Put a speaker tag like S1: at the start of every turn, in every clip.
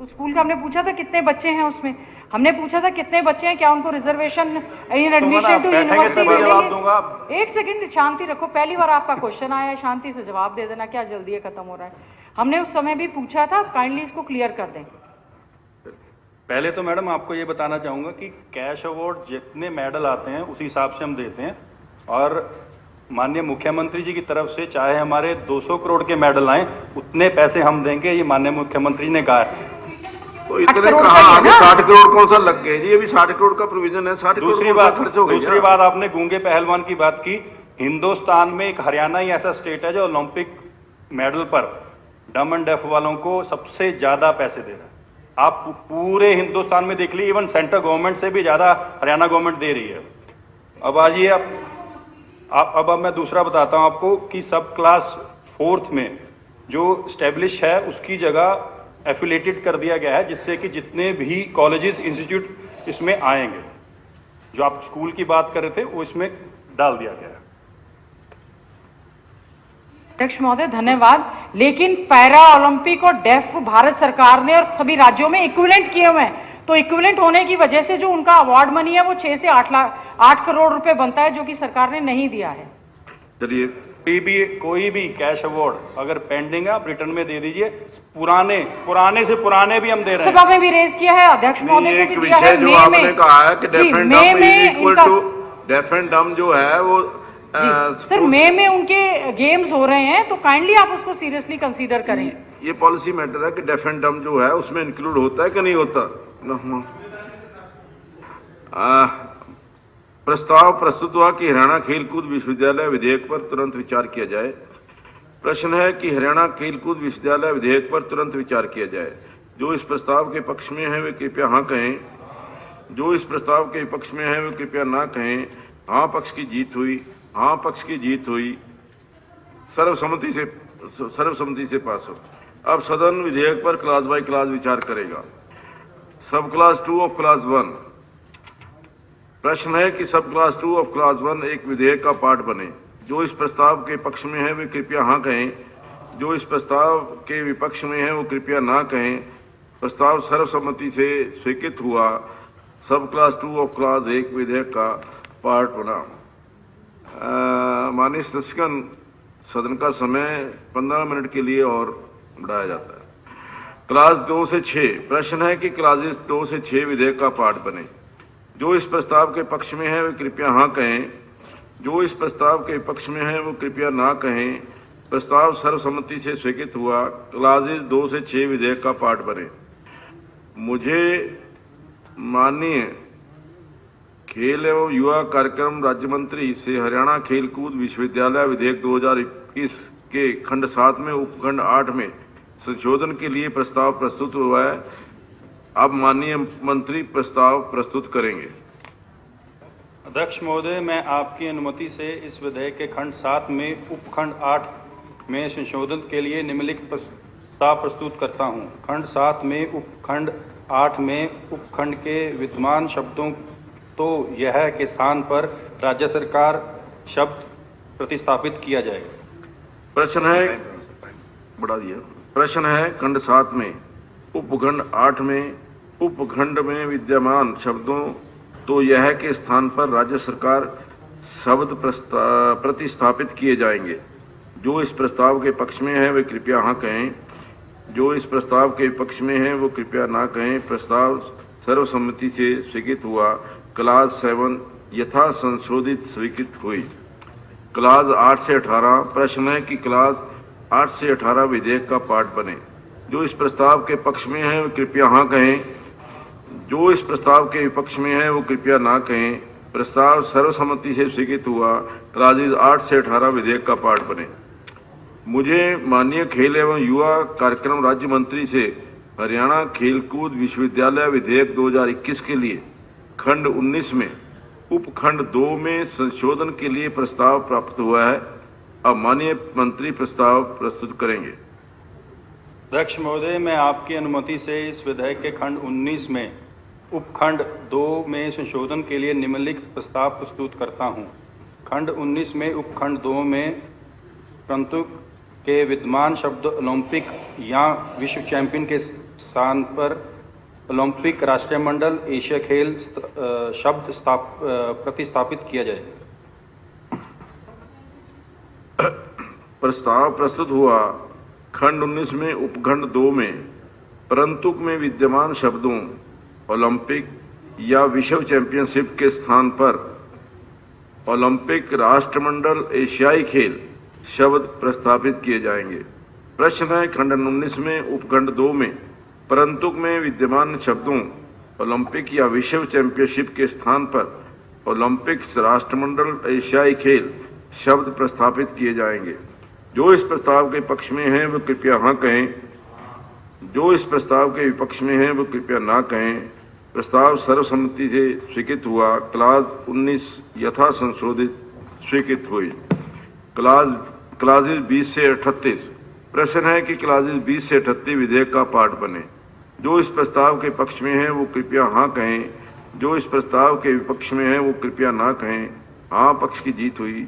S1: तो स्कूल का हमने पूछा था कितने बच्चे हैं उसमें, हमने पूछा था कितने बच्चे हैं, क्या उनको reservation in admission to university मिलेंगे। एक सेकंड शांति रखो, पहली बार आपका क्वेश्चन आया है, शांति से जवाब दे देना, क्या जल्दी है खत्म हो रहा है। हमने उस समय भी पूछा था, काइंडली इसको क्लियर कर दें।
S2: पहले तो मैडम आपको ये बताना चाहूँगा कि कैश अवार्ड जितने मेडल आते हैं उसी हिसाब से हम देते हैं, और माननीय मुख्यमंत्री जी की तरफ से चाहे हमारे 200 करोड़ के मेडल आए उतने पैसे हम देंगे, ये माननीय मुख्यमंत्री ने कहा है।
S3: तो इतने कहा आगे 60 करोड़ कौन सा लग गए जी, अभी 60 करोड़ का प्रोविजन है, 60 करोड़ खर्च हो गया।
S2: दूसरी बात आपने गूंगे पहलवान की बात की। हिंदुस्तान में एक हरियाणा ही ऐसा स्टेट है जो ओलंपिक मेडल पर डम एंड डेफ वालों को सबसे ज्यादा पैसे दे रहा है। आप पूरे हिंदुस्तान में देख लीजिए, इवन सेंट्रल गवर्नमेंट से भी ज्यादा हरियाणा गवर्नमेंट दे रही है। अब आइए अब मैं दूसरा बताता हूं आपको कि सब क्लास 4th में जो स्टैब्लिश है उसकी जगह एफिलेटेड कर दिया गया है, जिससे कि जितने भी कॉलेजेस इंस्टीट्यूट इसमें आएंगे, जो आप स्कूल की बात कर रहे थे, वो इसमें डाल दिया गया है।
S1: अध्यक्ष महोदय धन्यवाद, लेकिन पैरा ओलंपिक और डेफ भारत सरकार ने और सभी राज्यों में इक्विवेलेंट किए हुए हैं, तो इक्विवेलेंट होने की वजह से जो उनका अवार्ड मनी है वो 6 से 8 करोड़ रुपए बनता है, जो कि सरकार ने नहीं दिया है।
S3: चलिए,
S2: कोई भी कैश अवार्ड अगर पेंडिंग है आप रिटर्न में दे दीजिए, पुराने से पुराने भी हम दे रहे हैं।
S1: सभा में भी रेज किया है, अध्यक्ष महोदय को भी दिया है।
S3: जो आपने कहा है कि deaf and dumb is equal to deaf and dumb जो है वो
S1: सर मई में उनके गेम्स हो रहे हैं, तो काइंडली आप उसको सीरियसली कंसीडर करें।
S3: ये पॉलिसी मैटर है कि डेफ एंड डम जो है उसमें इंक्लूड होता है कि नहीं होता। प्रस्ताव प्रस्तुत हुआ कि हरियाणा खेलकूद विश्वविद्यालय विधेयक पर तुरंत विचार किया जाए। प्रश्न है कि हरियाणा खेलकूद विश्वविद्यालय विधेयक पर तुरंत विचार किया जाए। जो इस प्रस्ताव के पक्ष में है वे कृपया हाँ कहें, जो इस प्रस्ताव के पक्ष में है वे कृपया ना कहें। हाँ पक्ष की जीत हुई, हाँ पक्ष की जीत हुई, सर्वसम्मति से पास हो। अब सदन विधेयक पर क्लास बाय क्लास विचार करेगा। सब क्लास 2 ऑफ क्लास 1। प्रश्न है कि सब क्लास 2 ऑफ क्लास 1 एक विधेयक का पार्ट बने। जो इस प्रस्ताव के पक्ष में है वे कृपया हाँ कहें, जो इस प्रस्ताव के विपक्ष में है वो कृपया ना कहें। प्रस्ताव सर्वसम्मति से स्वीकृत हुआ। सब क्लास 2 ऑफ क्लास 1 विधेयक का पार्ट बना। माननीय सदस्यगण, सदन का समय 15 मिनट के लिए और बढ़ाया जाता है। क्लास 2 से 6। प्रश्न है कि क्लासेस 2 से 6 विधेयक का पार्ट बने। जो इस प्रस्ताव के पक्ष में है वे कृपया हाँ कहें, जो इस प्रस्ताव के पक्ष में है वो कृपया ना कहें। प्रस्ताव सर्वसम्मति से स्वीकृत हुआ। क्लासेस 2 से 6 विधेयक का पार्ट बने। मुझे माननीय खेल एवं युवा कार्यक्रम राज्य मंत्री से हरियाणा खेलकूद विश्वविद्यालय विधेयक 2021 के खंड 7 में उपखंड 8 में संशोधन के लिए प्रस्ताव प्रस्तुत हुआ है। अब माननीय मंत्री प्रस्ताव प्रस्तुत करेंगे।
S2: अध्यक्ष महोदय, मैं आपकी अनुमति से इस विधेयक के खंड 7 में उपखंड 8 में संशोधन के लिए निम्नलिखित प्रस्ताव प्रस्तुत करता हूं। खंड 7 में उपखंड 8 में उपखंड के विद्यमान शब्दों तो यह के स्थान पर राज्य सरकार शब्द प्रतिस्थापित किया जाएगा।
S3: प्रश्न है, बढ़ा दिया। प्रश्न है, खंड 7 में उपखंड 8 में उपखंड में विद्यमान शब्दों तो यह के स्थान पर राज्य सरकार शब्द प्रतिस्थापित किए जाएंगे। जो इस प्रस्ताव के पक्ष में है वे कृपया हाँ कहें, जो इस प्रस्ताव के पक्ष में है वो कृपया ना कहें। प्रस्ताव सर्वसम्मति से स्वीकृत हुआ। क्लास 7 यथा संशोधित स्वीकृत हुई। क्लास 8 से 18। प्रश्न है कि क्लास 8 से 18 विधेयक का पार्ट बने। जो इस प्रस्ताव के पक्ष में है वो कृपया हाँ कहें, जो इस प्रस्ताव के विपक्ष में है वो कृपया ना कहें। प्रस्ताव सर्वसम्मति से स्वीकृत हुआ। क्लासेस 8 से 18 विधेयक का पार्ट बने। मुझे माननीय खेल एवं युवा कार्यक्रम राज्य मंत्री से हरियाणा खेलकूद विश्वविद्यालय विधेयक 2021 के लिए खंड 19 में उपखंड 2 में संशोधन के लिए प्रस्ताव प्राप्त हुआ है। अब माननीय मंत्री प्रस्ताव प्रस्तुत करेंगे।
S2: अध्यक्ष महोदय, मैं आपकी अनुमति से इस विधेयक के खंड 19 में उपखंड 2 में संशोधन के लिए निम्नलिखित प्रस्ताव प्रस्तुत करता हूं। खंड 19 में उपखंड 2 में परंतु के विद्यमान शब्द ओलंपिक या विश्व चैंपियन के स्थान पर ओलंपिक राष्ट्रमंडल एशिया खेल शब्द प्रतिस्थापित किया जाए।
S3: प्रस्ताव प्रस्तुत हुआ। खंड 19 में उपखंड 2 में परंतुक में विद्यमान शब्दों ओलंपिक या विश्व चैंपियनशिप के स्थान पर ओलंपिक राष्ट्रमंडल एशियाई खेल शब्द प्रस्तापित किए जाएंगे। प्रश्न है, खंड 19 में उपखंड 2 में परंतुक में विद्यमान शब्दों ओलंपिक या विश्व चैंपियनशिप के स्थान पर ओलंपिक राष्ट्रमंडल एशियाई खेल शब्द प्रस्तापित किए जाएंगे। जो इस प्रस्ताव के पक्ष में हैं वो कृपया हाँ कहें, जो इस प्रस्ताव के विपक्ष में हैं वो कृपया ना कहें। प्रस्ताव सर्वसम्मति से स्वीकृत हुआ। क्लाज 19 यथा संशोधित स्वीकृत हुई। क्लाजेज 20 से 38। प्रश्न है कि क्लाजेज 20 से 38 विधेयक का पार्ट बने। जो इस प्रस्ताव के पक्ष में हैं वो कृपया हाँ कहें, जो इस प्रस्ताव के विपक्ष में हैं वो कृपया ना कहें। हाँ पक्ष की जीत हुई।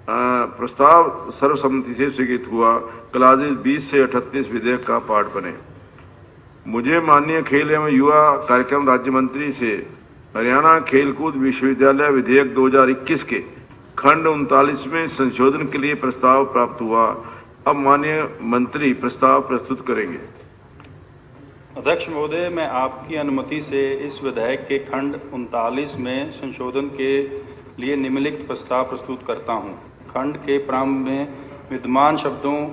S3: प्रस्ताव सर्वसम्मति से स्वीकृत हुआ। क्लाजेज 20 से 38 विधेयक का पार्ट बने। मुझे माननीय खेल एवं युवा कार्यक्रम राज्य मंत्री से हरियाणा खेलकूद विश्वविद्यालय विधेयक 2021 के खंड 39 में संशोधन के लिए प्रस्ताव प्राप्त हुआ। अब माननीय मंत्री प्रस्ताव प्रस्तुत करेंगे।
S2: अध्यक्ष महोदय, मैं आपकी अनुमति से इस विधेयक के खंड 39 में संशोधन के लिए निम्नलिखित प्रस्ताव प्रस्तुत करता हूं। खंड के प्रारंभ में विद्यमान शब्दों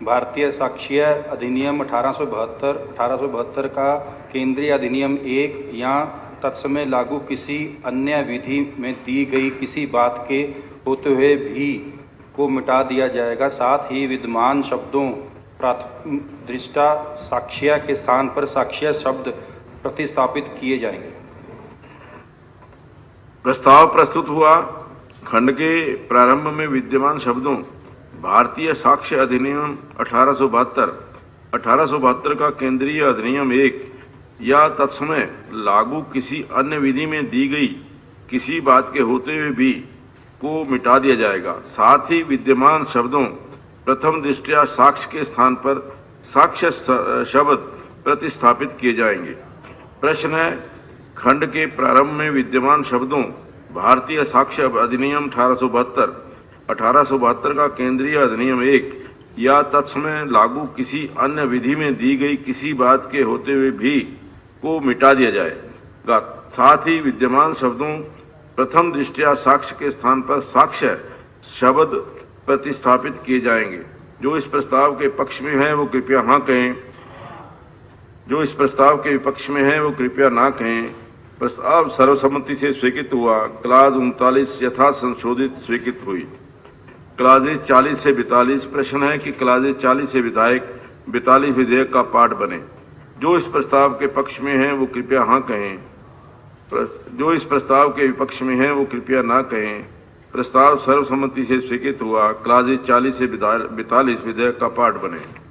S2: भारतीय साक्ष्य अधिनियम 1872 का केंद्रीय अधिनियम 1 या तत्समय लागू किसी अन्य विधि में दी गई किसी बात के होते हुए भी को मिटा दिया जाएगा। साथ ही विद्यमान शब्दों दृष्टा साक्ष्य के स्थान पर साक्ष्य शब्द प्रतिस्थापित किए जाएंगे।
S3: प्रस्ताव प्रस्तुत हुआ। खंड के प्रारंभ में विद्यमान शब्दों भारतीय साक्ष्य अधिनियम 1872 का केंद्रीय अधिनियम 1 या तत्समय लागू किसी अन्य विधि में दी गई किसी बात के होते हुए भी को मिटा दिया जाएगा। साथ ही विद्यमान शब्दों प्रथम दृष्टया साक्ष्य के स्थान पर साक्ष्य शब्द प्रतिस्थापित किए जाएंगे। प्रश्न है, खंड के प्रारंभ में विद्यमान शब्दों भारतीय साक्ष्य अधिनियम 1872 का केंद्रीय अधिनियम 1 या तत्समय लागू किसी अन्य विधि में दी गई किसी बात के होते हुए भी को मिटा दिया जाएगा। साथ ही विद्यमान शब्दों प्रथम दृष्टया साक्ष्य के स्थान पर साक्ष्य शब्द प्रतिस्थापित किए जाएंगे। जो इस प्रस्ताव के पक्ष में है वो कृपया हाँ कहें, जो इस प्रस्ताव के विपक्ष में है वो कृपया ना कहें। प्रस्ताव सर्वसम्मति से स्वीकृत हुआ। क्लाज 39 यथा संशोधित स्वीकृत हुई। क्लाजेज 40 से 42। प्रश्न है कि क्लाजेज 40 से 42 विधेयक का पार्ट बने। जो इस प्रस्ताव के पक्ष में है वो कृपया हाँ कहें, जो इस प्रस्ताव के विपक्ष में है वो कृपया ना कहें। प्रस्ताव सर्वसम्मति से स्वीकृत हुआ। क्लाजेज 40 से 42 विधेयक का पार्ट बने।